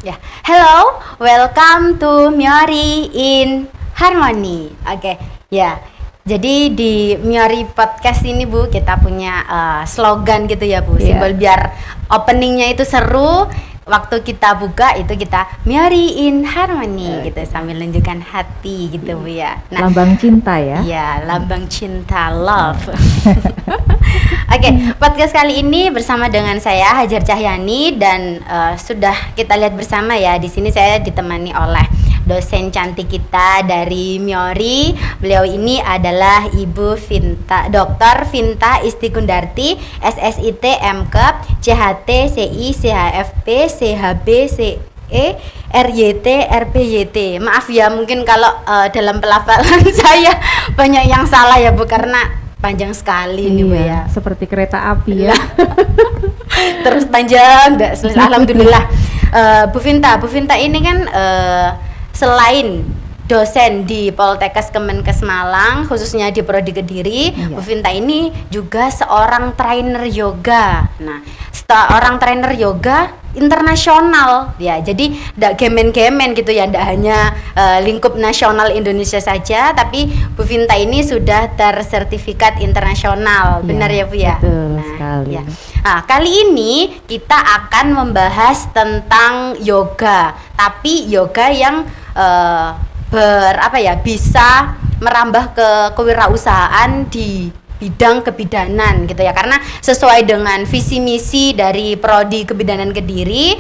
Ya, hello, welcome to Miori in Harmony. Oke, ya. Jadi di Miori Podcast ini Bu, kita punya slogan gitu ya Bu, Iya. simbol biar openingnya itu seru. Waktu kita buka itu kita Miori in Harmony gitu, sambil nunjukkan hati gitu Bu ya. Nah, Lambang cinta ya. iya, lambang cinta, love. Oke, podcast kali ini bersama dengan saya Hajar Cahyani dan sudah kita lihat bersama ya. Di sini saya ditemani oleh dosen cantik kita dari Miori. Beliau ini adalah Ibu Vinta, Dr. Vinta Istikundarti, SSIT, MKep, CHT, CI, CHFP, CHB, CE, RYT, RPYT. Maaf ya, mungkin kalau dalam pelafalan saya banyak yang salah ya Bu, karena panjang sekali nih Bu ya. Seperti kereta api ya. Terus panjang, enggak selesai. Alhamdulillah. Bu Vinta ini kan selain dosen di Poltekkes Kemenkes Malang, khususnya di Prodi Kediri, Iya. Bu Vinta ini juga seorang trainer yoga. Nah, seorang trainer yoga internasional ya, jadi tidak gemen-gemen gitu ya, tidak hanya lingkup nasional Indonesia saja, tapi Bu Vinta ini sudah tersertifikat internasional. Iya, Benar ya Bu ya? betul sekali. Ya. Nah, kali ini kita akan membahas tentang yoga, tapi yoga yang bisa merambah ke kewirausahaan di bidang kebidanan gitu ya, karena sesuai dengan visi misi dari Prodi Kebidanan Kediri,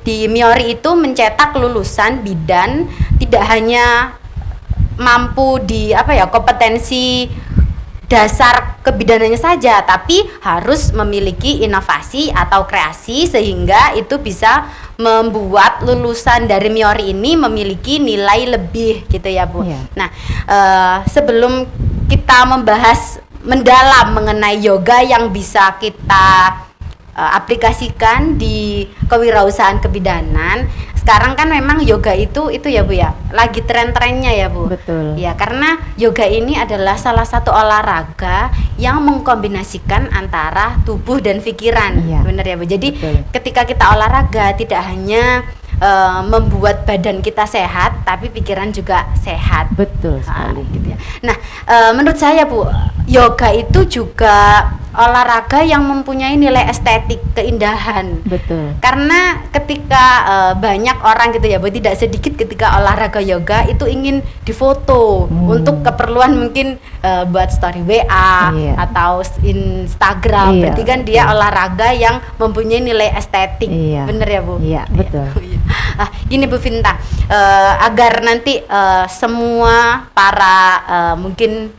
di Miori itu mencetak lulusan bidan tidak hanya mampu di kompetensi dasar kebidanannya saja, tapi harus memiliki inovasi atau kreasi sehingga itu bisa membuat lulusan dari Miori ini memiliki nilai lebih gitu ya Bu. Iya. Nah, sebelum kita membahas mendalam mengenai yoga yang bisa kita aplikasikan di kewirausahaan kebidanan, sekarang kan memang yoga itu ya Bu ya, lagi tren-trennya ya Bu. Betul. Ya, karena yoga ini adalah salah satu olahraga yang mengkombinasikan antara tubuh dan pikiran. Iya. Benar ya Bu. Jadi Betul. ketika kita olahraga tidak hanya membuat badan kita sehat, tapi pikiran juga sehat. Betul sekali. Gitu ya. Nah, menurut saya Bu, yoga itu juga olahraga yang mempunyai nilai estetik, keindahan. Betul. Karena ketika banyak orang gitu ya Bu, tidak sedikit ketika olahraga yoga itu ingin difoto untuk keperluan mungkin buat story WA Iya. atau Instagram. Iya, Berarti kan dia olahraga yang mempunyai nilai estetik. Iya. Bener ya Bu? Iya, betul. Gini Bu Vinta, agar nanti semua para mungkin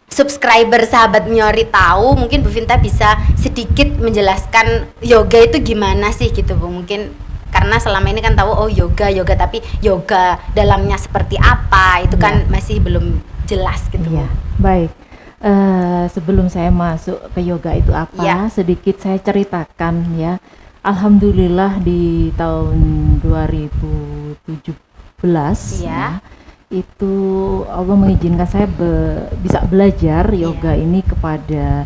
subscriber sahabat Miori tahu, mungkin Bu Vinta bisa sedikit menjelaskan yoga itu gimana sih gitu Bu. Mungkin karena selama ini kan tahu yoga, tapi yoga dalamnya seperti apa itu kan masih belum jelas gitu Bu. Iya. Baik. Sebelum saya masuk ke yoga itu apa, Iya. sedikit saya ceritakan ya. Alhamdulillah di tahun 2017 Iya. ya, itu Allah mengizinkan saya bisa belajar yoga ini kepada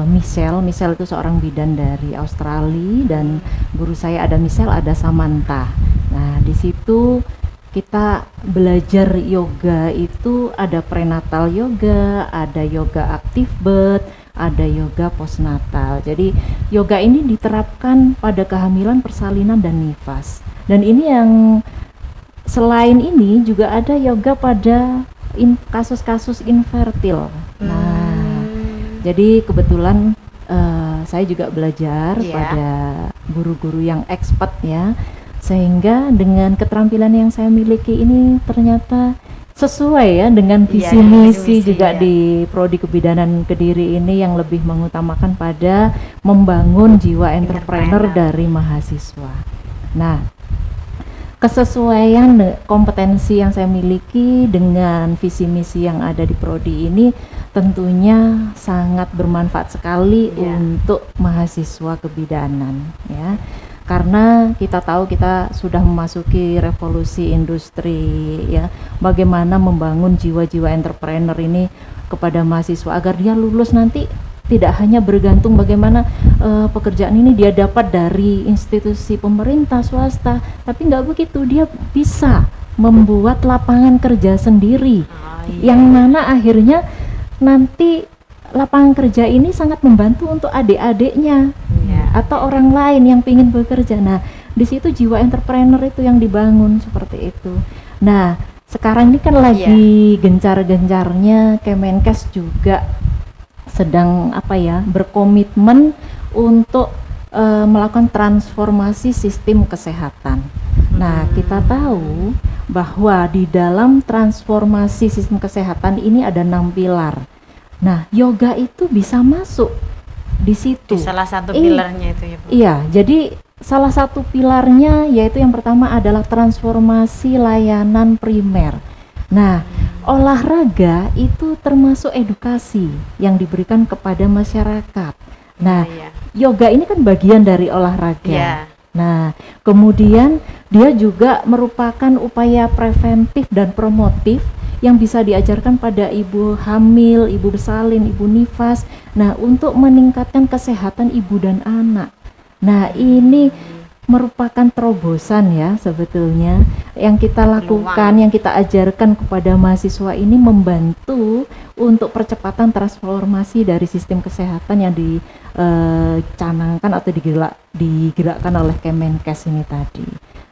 Michelle itu seorang bidan dari Australia, dan guru saya ada Michelle, ada Samantha. Nah, di situ kita belajar yoga itu ada prenatal yoga, ada yoga active birth, ada yoga postnatal. Jadi yoga ini diterapkan pada kehamilan, persalinan, dan nifas. Dan ini yang selain ini juga ada yoga pada kasus-kasus infertil. Nah, jadi kebetulan saya juga belajar pada guru-guru yang expert ya, sehingga dengan keterampilan yang saya miliki ini ternyata sesuai ya dengan visi misi juga di Prodi Kebidanan Kediri ini, yang lebih mengutamakan pada membangun jiwa entrepreneur dari mahasiswa. Nah, kesesuaian kompetensi yang saya miliki dengan visi misi yang ada di Prodi ini tentunya sangat bermanfaat sekali untuk mahasiswa kebidanan ya. Karena kita tahu kita sudah memasuki revolusi industri ya, bagaimana membangun jiwa-jiwa entrepreneur ini kepada mahasiswa agar dia lulus nanti tidak hanya bergantung bagaimana pekerjaan ini dia dapat dari institusi pemerintah, swasta, tapi nggak begitu, dia bisa membuat lapangan kerja sendiri, yang mana akhirnya nanti lapangan kerja ini sangat membantu untuk adik-adiknya atau orang lain yang ingin bekerja. Nah, di situ jiwa entrepreneur itu yang dibangun seperti itu. Nah, sekarang ini kan lagi gencar-gencarnya Kemenkes juga sedang berkomitmen untuk melakukan transformasi sistem kesehatan. Nah, kita tahu bahwa di dalam transformasi sistem kesehatan ini ada 6 pilar. Nah, yoga itu bisa masuk di situ. Di salah satu pilarnya itu ya, Bu. Iya, jadi salah satu pilarnya yaitu yang pertama adalah transformasi layanan primer. Nah, olahraga itu termasuk edukasi yang diberikan kepada masyarakat. Nah, yoga ini kan bagian dari olahraga. Nah, kemudian dia juga merupakan upaya preventif dan promotif yang bisa diajarkan pada ibu hamil, ibu bersalin, ibu nifas. Nah, untuk meningkatkan kesehatan ibu dan anak. Nah, ini merupakan terobosan ya sebetulnya yang kita lakukan, yang kita ajarkan kepada mahasiswa ini membantu untuk percepatan transformasi dari sistem kesehatan yang dicanangkan atau digerakkan oleh Kemenkes ini tadi.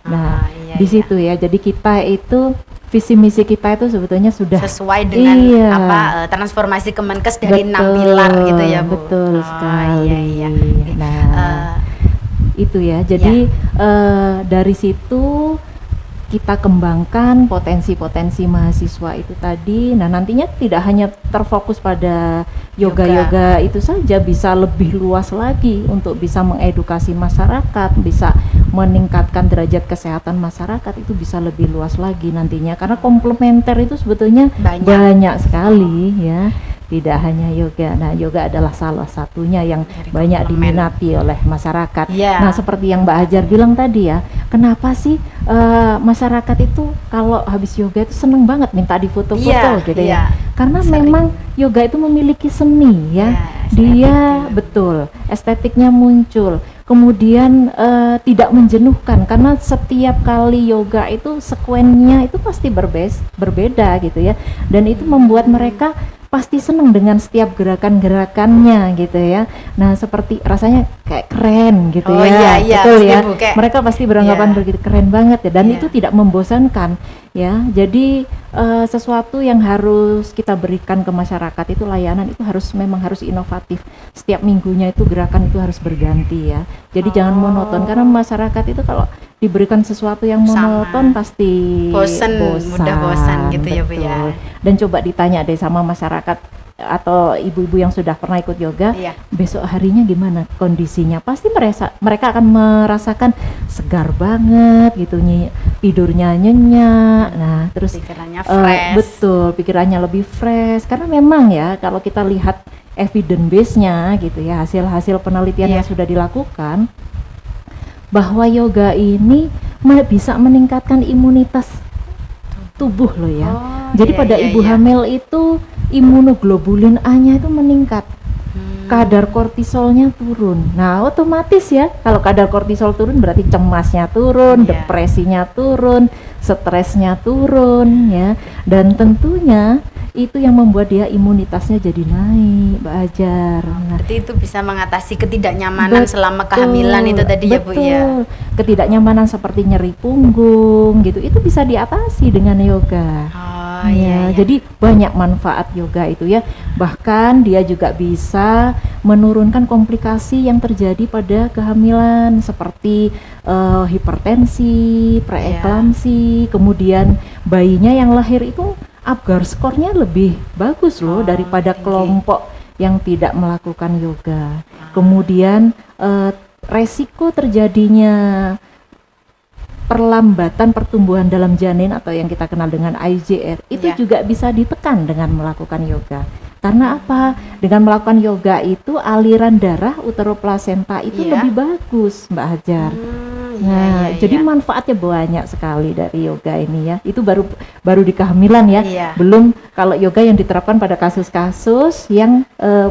Nah, di situ ya, jadi kita itu visi misi kita itu sebetulnya sudah sesuai dengan transformasi Kemenkes dari 6 pilar gitu ya, Bu. Betul sekali. Nah, itu ya, jadi dari situ kita kembangkan potensi-potensi mahasiswa itu tadi. Nah, nantinya tidak hanya terfokus pada yoga itu saja, bisa lebih luas lagi untuk bisa mengedukasi masyarakat, bisa meningkatkan derajat kesehatan masyarakat, itu bisa lebih luas lagi nantinya, karena komplementer itu sebetulnya banyak sekali ya. Tidak hanya yoga. Nah, yoga adalah salah satunya yang banyak diminati oleh masyarakat. Nah, seperti yang Mbak Hajar bilang tadi ya, kenapa sih masyarakat itu kalau habis yoga itu seneng banget minta difoto-foto gitu ya? Karena memang yoga itu memiliki seni ya. Dia betul, estetiknya muncul. Kemudian tidak menjenuhkan, karena setiap kali yoga itu sekuennya itu pasti berbeda gitu ya. Dan itu membuat mereka pasti senang dengan setiap gerakan-gerakannya gitu ya. Nah, seperti rasanya kayak keren gitu betul ya. Mereka pasti beranggapan begitu, keren banget ya, dan itu tidak membosankan ya. Jadi sesuatu yang harus kita berikan ke masyarakat itu, layanan itu memang harus inovatif. Setiap minggunya itu gerakan itu harus berganti ya. Jadi jangan monoton, karena masyarakat itu kalau diberikan sesuatu yang monoton pasti mudah bosan gitu ya, Bu ya. Dan coba ditanya deh sama masyarakat atau ibu-ibu yang sudah pernah ikut yoga, besok harinya gimana kondisinya, pasti mereka akan merasakan segar banget gitu, tidurnya nyenyak. Nah, terus pikirannya fresh. Betul, pikirannya lebih fresh, karena memang ya kalau kita lihat evidence base-nya gitu ya, hasil-hasil penelitian yang sudah dilakukan, bahwa yoga ini bisa meningkatkan imunitas tubuh loh ya. Jadi pada ibu hamil itu imunoglobulin A-nya itu meningkat, kadar kortisolnya turun. Nah, otomatis ya, kalau kadar kortisol turun berarti cemasnya turun, depresinya turun, stresnya turun ya. Dan tentunya itu yang membuat dia imunitasnya jadi naik, Mbak Hajar. Nah, berarti itu bisa mengatasi ketidaknyamanan selama kehamilan itu tadi ya, Bu ya. Ketidaknyamanan seperti nyeri punggung gitu, itu bisa diatasi dengan yoga. Jadi banyak manfaat yoga itu ya. Bahkan dia juga bisa menurunkan komplikasi yang terjadi pada kehamilan seperti hipertensi, preeklamsi, kemudian bayinya yang lahir itu Apgar skornya lebih bagus loh daripada kelompok yang tidak melakukan yoga. Kemudian resiko terjadinya perlambatan pertumbuhan dalam janin atau yang kita kenal dengan IJR itu juga bisa ditekan dengan melakukan yoga. Karena apa? Dengan melakukan yoga itu aliran darah uteroplasenta itu lebih bagus, Mbak Hajar. Nah, iya, jadi iya. manfaatnya banyak sekali dari yoga ini ya. Itu baru di kehamilan ya. Iya. Belum kalau yoga yang diterapkan pada kasus-kasus yang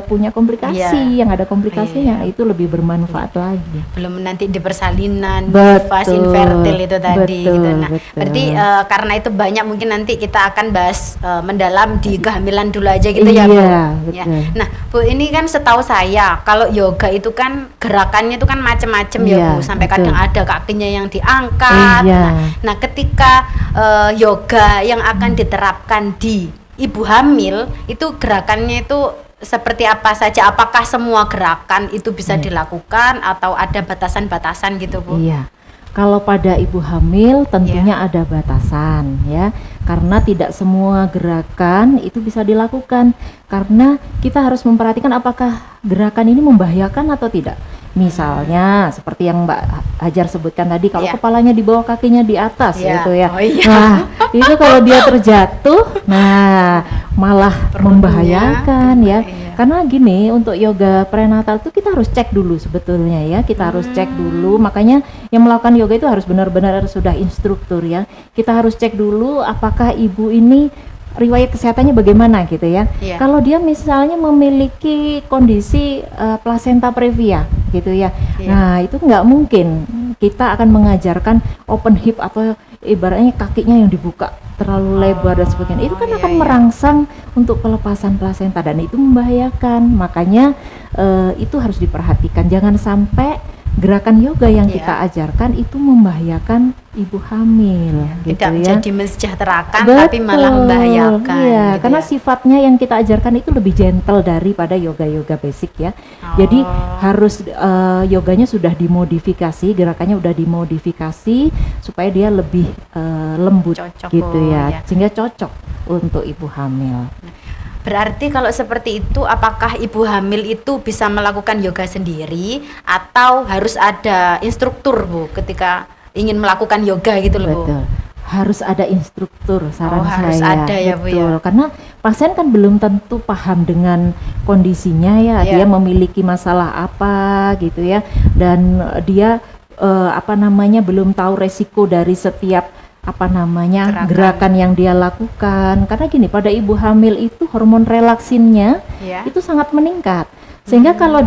punya komplikasi, Iya. yang ada komplikasinya, Iya. itu lebih bermanfaat lagi. Belum nanti di persalinan, nifas, Betul, infertil itu tadi betul, gitu. Nah, betul. berarti karena itu banyak, mungkin nanti kita akan bahas mendalam di kehamilan dulu aja gitu ya, Bu. Iya, Ya. betul. Nah, Bu, ini kan setahu saya kalau yoga itu kan gerakannya itu kan macam-macam ya, Iya, Bu. Sampai betul. kadang ada kakinya yang diangkat. Iya. Nah, ketika yoga yang akan diterapkan di ibu hamil itu gerakannya itu seperti apa saja? Apakah semua gerakan itu bisa Iya. dilakukan atau ada batasan-batasan gitu, Bu? Iya. Kalau pada ibu hamil tentunya ada batasan ya. Karena tidak semua gerakan itu bisa dilakukan. Karena kita harus memperhatikan apakah gerakan ini membahayakan atau tidak. Misalnya seperti yang Mbak Hajar sebutkan tadi, kalau Iya. kepalanya di bawah, kakinya di atas Iya. gitu ya. Oh, iya. Nah, itu kalau dia terjatuh, nah malah Perutnya, membahayakan ya. iya. Karena gini, untuk yoga prenatal itu kita harus cek dulu sebetulnya ya. Kita harus cek dulu. Makanya yang melakukan yoga itu harus benar-benar sudah instruktur ya. Kita harus cek dulu apakah ibu ini riwayat kesehatannya bagaimana gitu ya. Iya. Kalau dia misalnya memiliki kondisi plasenta previa gitu ya. Iya. Nah, itu nggak mungkin kita akan mengajarkan open hip atau ibaratnya kakinya yang dibuka terlalu lebar dan sebagainya. Itu kan iya, akan iya. merangsang untuk pelepasan plasenta dan itu membahayakan. Makanya itu harus diperhatikan. Jangan sampai gerakan yoga yang Iya. kita ajarkan itu membahayakan ibu hamil gitu Tidak ya. menjadi mensejahterakan tapi malah Betul, membahayakan. iya, gitu karena ya. sifatnya yang kita ajarkan itu lebih gentle daripada yoga-yoga basic ya. Jadi harus yoganya sudah dimodifikasi, gerakannya udah dimodifikasi supaya dia lebih lembut Cocok, gitu oh, ya, ya. sehingga cocok untuk ibu hamil. Berarti kalau seperti itu, apakah ibu hamil itu bisa melakukan yoga sendiri atau harus ada instruktur, Bu, ketika ingin melakukan yoga gitu loh, Bu? Betul. Harus ada instruktur, saran harus saya. ada ya, Bu, ya? Betul. Karena pasien kan belum tentu paham dengan kondisinya ya. Iya. Dia memiliki masalah apa gitu ya. Dan dia belum tahu resiko dari setiap gerakan yang dia lakukan. Karena gini, pada ibu hamil itu hormon relaksinnya Iya. itu sangat meningkat. Sehingga kalau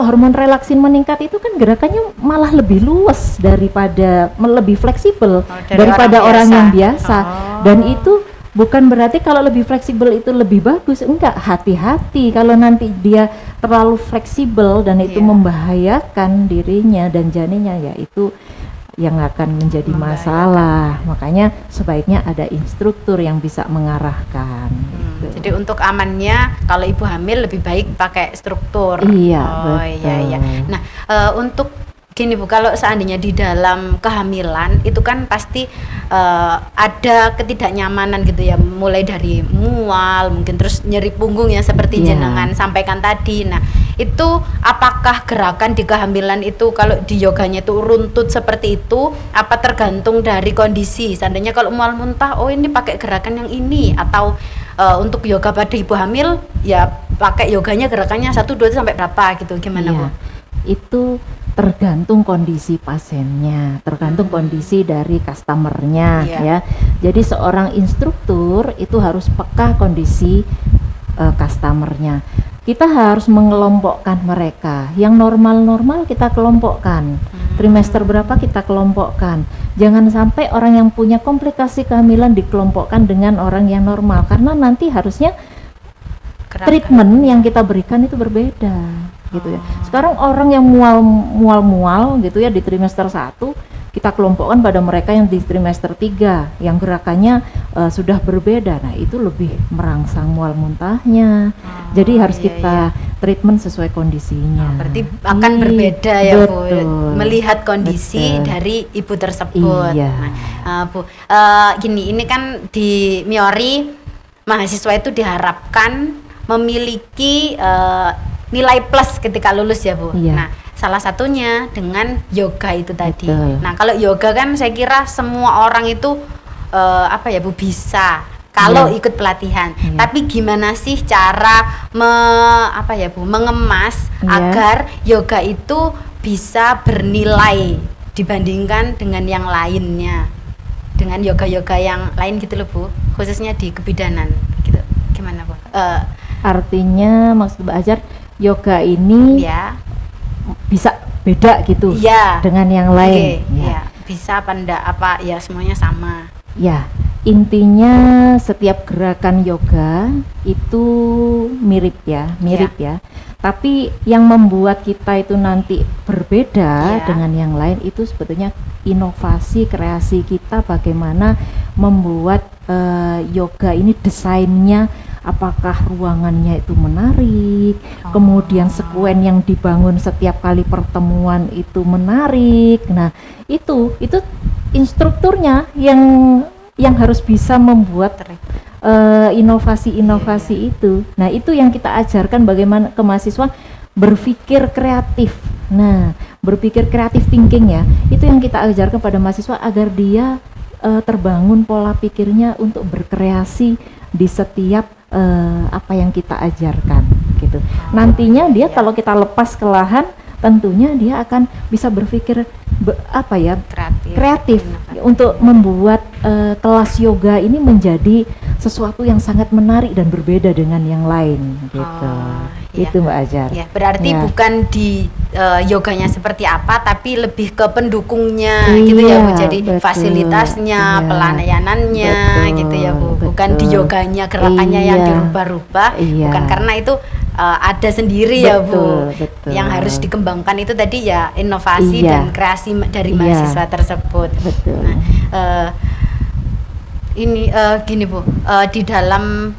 hormon relaksin meningkat itu kan gerakannya malah lebih luas daripada lebih fleksibel dari daripada orang orang yang biasa. biasa. Dan itu bukan berarti kalau lebih fleksibel itu lebih bagus. Enggak, hati-hati kalau nanti dia terlalu fleksibel dan itu Iya. membahayakan dirinya dan janinnya, ya itu yang akan menjadi masalah. Makanya sebaiknya ada instruktur yang bisa mengarahkan. gitu. Jadi untuk amannya kalau ibu hamil lebih baik pakai struktur. Iya, Oh, betul. iya, iya. Nah, untuk gini, Bu, kalau seandainya di dalam kehamilan itu kan pasti ada ketidaknyamanan gitu ya, mulai dari mual, mungkin terus nyeri punggung yang seperti Iya. jenengan sampaikan tadi. Nah, itu apakah gerakan di kehamilan itu kalau di yoganya itu runtut seperti itu, apa tergantung dari kondisi? Seandainya kalau mual muntah, oh ini pakai gerakan yang ini, atau untuk yoga pada ibu hamil ya pakai yoganya gerakannya 1, 2 sampai berapa gitu, gimana, Iya. Bu? Itu tergantung kondisi pasiennya, tergantung kondisi dari customernya Iya. ya. Jadi seorang instruktur itu harus peka kondisi customernya. Kita harus mengelompokkan mereka. Yang normal-normal kita kelompokkan. Trimester berapa kita kelompokkan. Jangan sampai orang yang punya komplikasi kehamilan dikelompokkan dengan orang yang normal, karena nanti harusnya Gerakan. treatment yang kita berikan itu berbeda gitu ya. Sekarang orang yang mual gitu ya di trimester 1 kita kelompokkan pada mereka yang di trimester 3 yang gerakannya sudah berbeda. Nah, itu lebih merangsang mual muntahnya. Jadi harus iya, kita treatment sesuai kondisinya. Berarti akan Iya, berbeda ya, Bu, betul. melihat kondisi Betul. dari ibu tersebut. Iya. Nah, Bu, gini, ini kan di Miyori mahasiswa itu diharapkan memiliki nilai plus ketika lulus ya, Bu. Iya. Nah, salah satunya dengan yoga itu tadi. Betul. Nah, kalau yoga kan saya kira semua orang itu Bu, bisa kalau Iya. ikut pelatihan. Iya. Tapi gimana sih cara Bu, mengemas Iya. agar yoga itu bisa bernilai dibandingkan dengan yang lainnya, dengan yoga-yoga yang lain gitu loh Bu, khususnya di kebidanan gitu. Gimana Bu? Artinya maksud Mbak Hajar, yoga ini Ya. bisa beda gitu Iya. dengan yang lain. Ya. Bisa apa enggak, apa ya semuanya sama. Ya, intinya setiap gerakan yoga itu mirip ya. Tapi yang membuat kita itu nanti berbeda dengan yang lain itu sebetulnya inovasi kreasi kita, bagaimana membuat yoga ini desainnya, apakah ruangannya itu menarik, kemudian sekuen yang dibangun setiap kali pertemuan itu menarik. Nah, itu instrukturnya yang harus bisa membuat inovasi-inovasi itu. Nah, itu yang kita ajarkan bagaimana ke mahasiswa berpikir kreatif. Nah, berpikir kreatif thinking ya, itu yang kita ajarkan pada mahasiswa agar dia terbangun pola pikirnya untuk berkreasi di setiap apa yang kita ajarkan gitu. Nantinya dia kalau kita lepas ke lahan, tentunya dia akan bisa berpikir kreatif untuk membuat kelas yoga ini menjadi sesuatu yang sangat menarik dan berbeda dengan yang lain gitu. Itu Mbak Hajar. Ya, berarti bukan di yoganya seperti apa, tapi lebih ke pendukungnya gitu ya Bu. Jadi fasilitasnya, pelayanannya gitu ya Bu. Bukan di yoganya gerakannya yang dirubah-rubah, bukan, karena itu ada sendiri ya Bu. Yang harus dikembangkan itu tadi ya inovasi dan kreasi dari mahasiswa tersebut. Nah, ini gini Bu, di dalam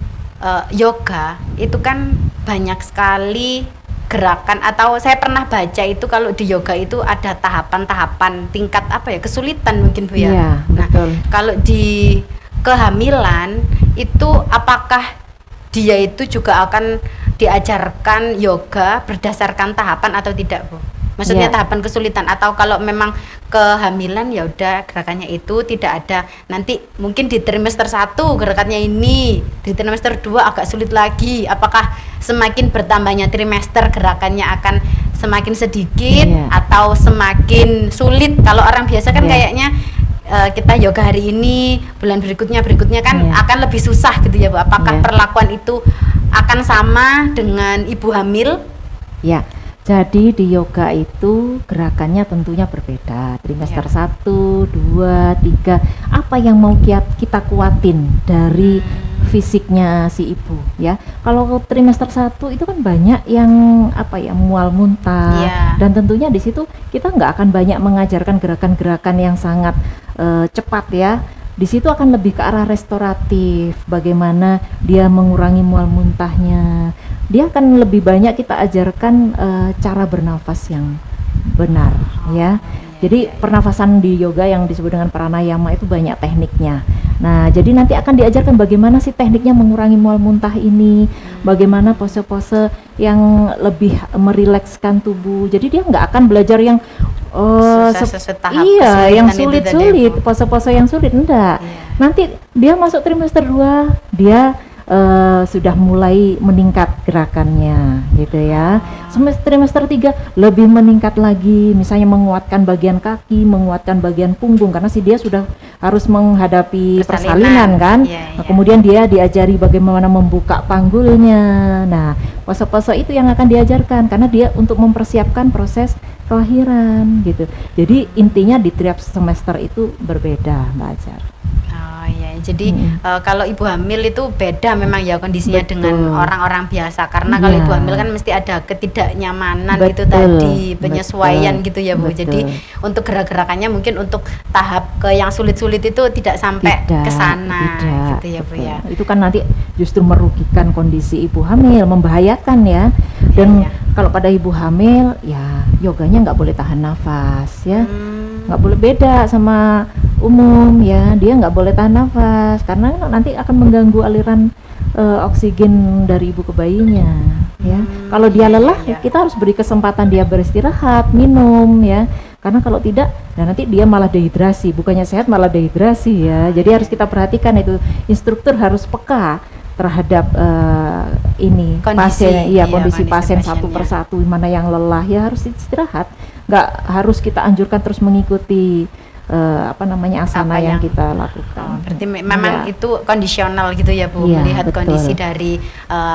yoga itu kan banyak sekali gerakan, atau saya pernah baca itu kalau di yoga itu ada tahapan-tahapan tingkat kesulitan mungkin Bu ya. Nah, kalau di kehamilan itu apakah dia itu juga akan diajarkan yoga berdasarkan tahapan atau tidak Bu? Maksudnya tahapan kesulitan, atau kalau memang kehamilan ya udah gerakannya itu tidak ada, nanti mungkin di trimester 1 gerakannya ini, di trimester 2 agak sulit lagi. Apakah semakin bertambahnya trimester gerakannya akan semakin sedikit atau semakin sulit? Kalau orang biasa kan kayaknya kita yoga hari ini, bulan berikutnya kan akan lebih susah gitu ya Bu. Apakah perlakuan itu akan sama dengan ibu hamil? Ya. Jadi di yoga itu gerakannya tentunya berbeda. Trimester 1, 2, 3. Apa yang mau kita kuatin dari fisiknya si ibu ya. Kalau trimester 1 itu kan banyak yang mual muntah, dan tentunya di situ kita nggak akan banyak mengajarkan gerakan-gerakan yang sangat cepat ya. Di situ akan lebih ke arah restoratif, bagaimana dia mengurangi mual muntahnya. Dia akan lebih banyak kita ajarkan cara bernafas yang benar ya. Jadi pernafasan di yoga yang disebut dengan pranayama itu banyak tekniknya. Nah, jadi nanti akan diajarkan bagaimana sih tekniknya mengurangi mual muntah ini, bagaimana pose-pose yang lebih merilekskan tubuh. Jadi dia nggak akan belajar yang yang sulit-sulit, pose-pose yang sulit, enggak. Nanti dia masuk trimester 2, dia sudah mulai meningkat gerakannya gitu ya. Trimester 3 lebih meningkat lagi, misalnya menguatkan bagian kaki, menguatkan bagian punggung, karena dia sudah harus menghadapi persalinan kan. Nah, kemudian dia diajari bagaimana membuka panggulnya. Nah, pose-pose itu yang akan diajarkan karena dia untuk mempersiapkan proses kelahiran gitu. Jadi intinya di tiap semester itu berbeda Mbak Hajar. Jadi kalau ibu hamil itu beda memang ya kondisinya dengan orang-orang biasa, karena kalau ibu hamil kan mesti ada ketidaknyamanan gitu tadi, penyesuaian gitu ya Bu. Jadi untuk gerak-gerakannya mungkin untuk tahap ke yang sulit-sulit itu tidak sampai ke sana gitu ya Bu ya. Itu kan nanti justru merugikan kondisi ibu hamil, membahayakan ya. Dan kalau pada ibu hamil ya yoganya nggak boleh tahan nafas ya. Nggak boleh, beda sama umum ya, dia nggak boleh tahan nafas karena nanti akan mengganggu aliran oksigen dari ibu ke bayinya ya. Kalau dia lelah kita harus beri kesempatan dia beristirahat, minum ya, karena kalau tidak nanti dia malah dehidrasi, bukannya sehat malah dehidrasi ya. Jadi harus kita perhatikan itu, instruktur harus peka terhadap kondisi pasien satu persatu, mana yang lelah ya harus istirahat. nggak harus kita anjurkan terus mengikuti asana Apa yang yang- kita lakukan. Berarti memang Iya. itu kondisional gitu ya Bu, Iya, melihat betul. kondisi dari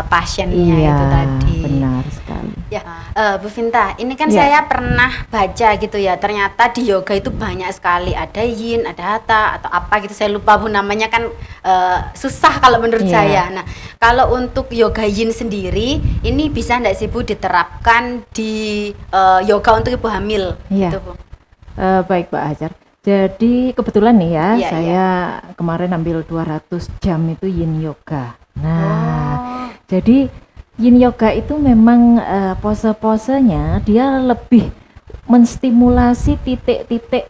pasiennya Iya, itu tadi. benar sekali. Ya, Bu Vinta, ini kan Ya. saya pernah baca gitu ya, ternyata di yoga itu banyak sekali, ada yin, ada hatha atau apa gitu, saya lupa Bu namanya kan, susah kalau menurut Iya. saya. Nah, kalau untuk yoga yin sendiri, ini bisa nggak sih Bu diterapkan di yoga untuk ibu hamil? Iya. Gitu Bu. Baik Mbak Hajar. Jadi kebetulan nih ya, Iya, saya kemarin ambil 200 jam itu yin yoga. Nah, Oh, jadi yin yoga itu memang pose-posenya dia lebih menstimulasi titik-titik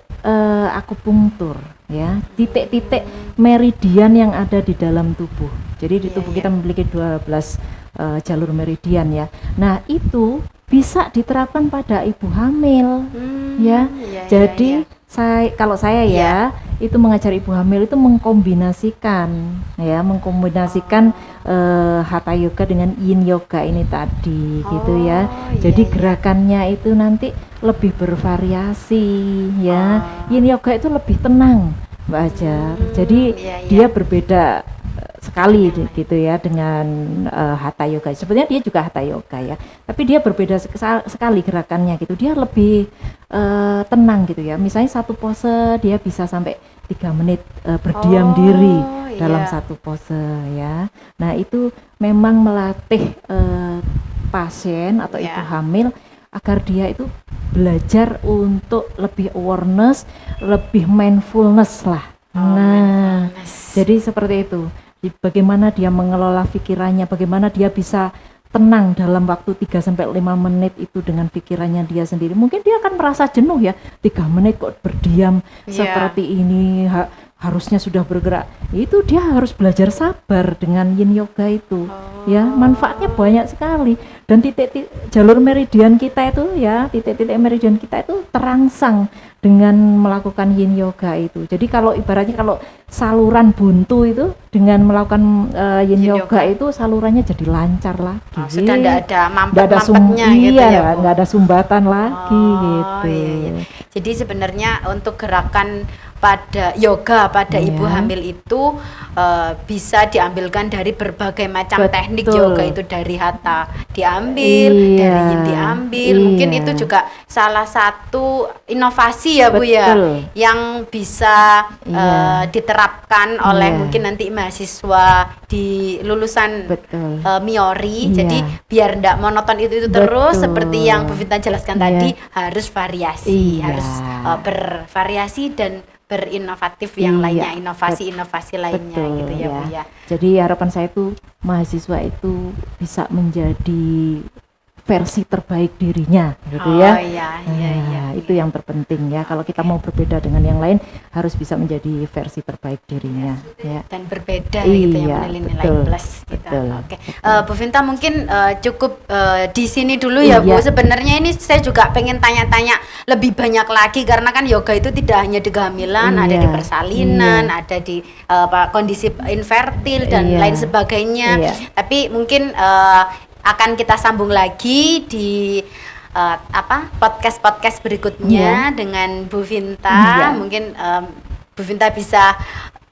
akupunktur ya, titik-titik meridian yang ada di dalam tubuh. Jadi di Iya, tubuh iya. kita memiliki 12 jalur meridian ya. Nah, itu bisa diterapkan pada ibu hamil ya. iya, Jadi iya. kalau saya ya itu mengajar ibu hamil itu mengkombinasikan hatha yoga dengan yin yoga ini tadi gitu ya. Oh, Jadi iya, iya. gerakannya itu nanti lebih bervariasi ya. Oh. Yin yoga itu lebih tenang Mbak Hajar. Jadi iya, iya. dia berbeda sekali gitu ya dengan hatha yoga. Sebenarnya dia juga hatha yoga ya, tapi dia berbeda sekali gerakannya gitu. Dia lebih tenang gitu ya. Misalnya satu pose dia bisa sampai 3 menit berdiam Oh, diri iya. dalam satu pose ya. Nah, itu memang melatih pasien atau Iya. ibu hamil agar dia itu belajar untuk lebih awareness, lebih mindfulness lah. Oh, Nah, mindfulness. jadi seperti itu. Bagaimana dia mengelola pikirannya, bagaimana dia bisa tenang dalam waktu 3-5 menit itu dengan pikirannya dia sendiri. Mungkin dia akan merasa jenuh ya, 3 menit kok berdiam Iya. seperti ini, harusnya sudah bergerak. Itu dia harus belajar sabar dengan yin yoga itu. Ya, manfaatnya banyak sekali. Dan titik jalur meridian kita itu ya, titik-titik meridian kita itu terangsang dengan melakukan yin yoga itu. Jadi kalau ibaratnya kalau saluran buntu itu dengan melakukan yin Yin yoga yoga. itu salurannya jadi lancar lagi. Oh, sudah nggak ada Nggak ada mampet-mampetnya gitu iya, ya Bu. nggak ada sumbatan lagi gitu. Iya, iya. Jadi sebenarnya untuk gerakan pada yoga pada Iya. ibu hamil itu bisa diambilkan dari berbagai macam Betul. teknik yoga itu, dari hatha diambil, Iya. dari yin diambil. Mungkin Iya. itu juga salah satu inovasi ya Bu ya, Betul. yang bisa Iya. diterapkan oleh Iya. mungkin nanti mahasiswa di lulusan Betul. Miori. Iya. Jadi biar ndak monoton itu terus, Betul. seperti yang Bu Vinta jelaskan Iya. tadi, harus variasi, Iya. harus bervariasi dan berinovatif yang Iya, lainnya, inovasi-inovasi lainnya Betul, gitu ya Bu ya. Jadi harapan saya itu mahasiswa itu bisa menjadi versi terbaik dirinya gitu Oh ya. iya, Nah, iya, iya. itu yang terpenting ya. Kalau kita mau berbeda dengan yang lain harus bisa menjadi versi terbaik dirinya ya. Dan berbeda gitu ya, Iya, nilai betul, plus gitu. betul, Oke. betul. Bu Vinta mungkin cukup di sini dulu ya Bu. Iya. Sebenarnya ini saya juga pengen tanya-tanya lebih banyak lagi, karena kan yoga itu tidak hanya di kehamilan, ada di Iya, persalinan, ada di kondisi infertil dan Iya. lain sebagainya. Iya. Tapi mungkin akan kita sambung lagi di podcast berikutnya dengan Bu Vinta. Iya. Mungkin Bu Vinta bisa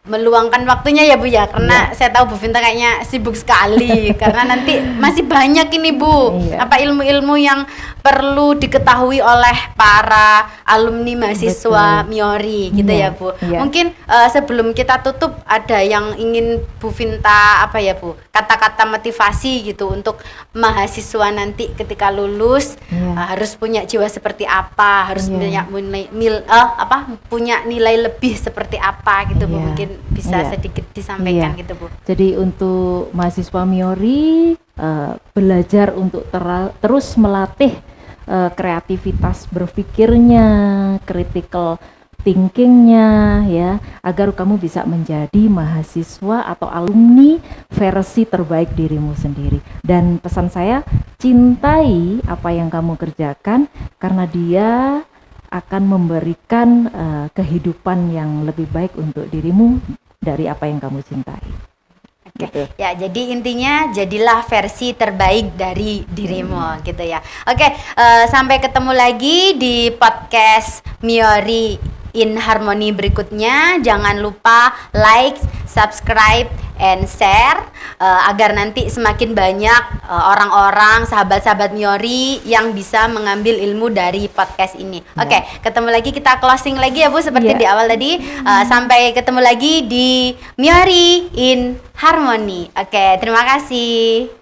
meluangkan waktunya ya Bu ya, karena saya tahu Bu Vinta kayaknya sibuk sekali karena nanti masih banyak ini Bu, Iya. apa ilmu-ilmu yang perlu diketahui oleh para alumni mahasiswa Betul. Miori gitu Iya, ya Bu. iya. Mungkin sebelum kita tutup, ada yang ingin Bu Vinta apa ya Bu, kata-kata motivasi gitu untuk mahasiswa nanti ketika lulus. Iya. Harus punya jiwa seperti apa, harus Iya. punya nilai lebih seperti apa gitu Bu. Iya. Mungkin bisa Iya. sedikit disampaikan Iya. gitu Bu. Jadi untuk mahasiswa Miori belajar untuk terus melatih kreativitas berpikirnya, critical thinkingnya ya, agar kamu bisa menjadi mahasiswa atau alumni versi terbaik dirimu sendiri. Dan pesan saya, cintai apa yang kamu kerjakan karena dia akan memberikan kehidupan yang lebih baik untuk dirimu dari apa yang kamu cintai. gitu. Ya, jadi intinya jadilah versi terbaik dari dirimu gitu ya. Oke, sampai ketemu lagi di podcast Miyori in Harmony berikutnya. Jangan lupa like, subscribe, and share agar nanti semakin banyak orang-orang, sahabat-sahabat Miyori yang bisa mengambil ilmu dari podcast ini. Oke, ketemu lagi, kita closing lagi ya Bu, seperti di awal tadi. Sampai ketemu lagi di Miyori in Harmony. Oke, terima kasih.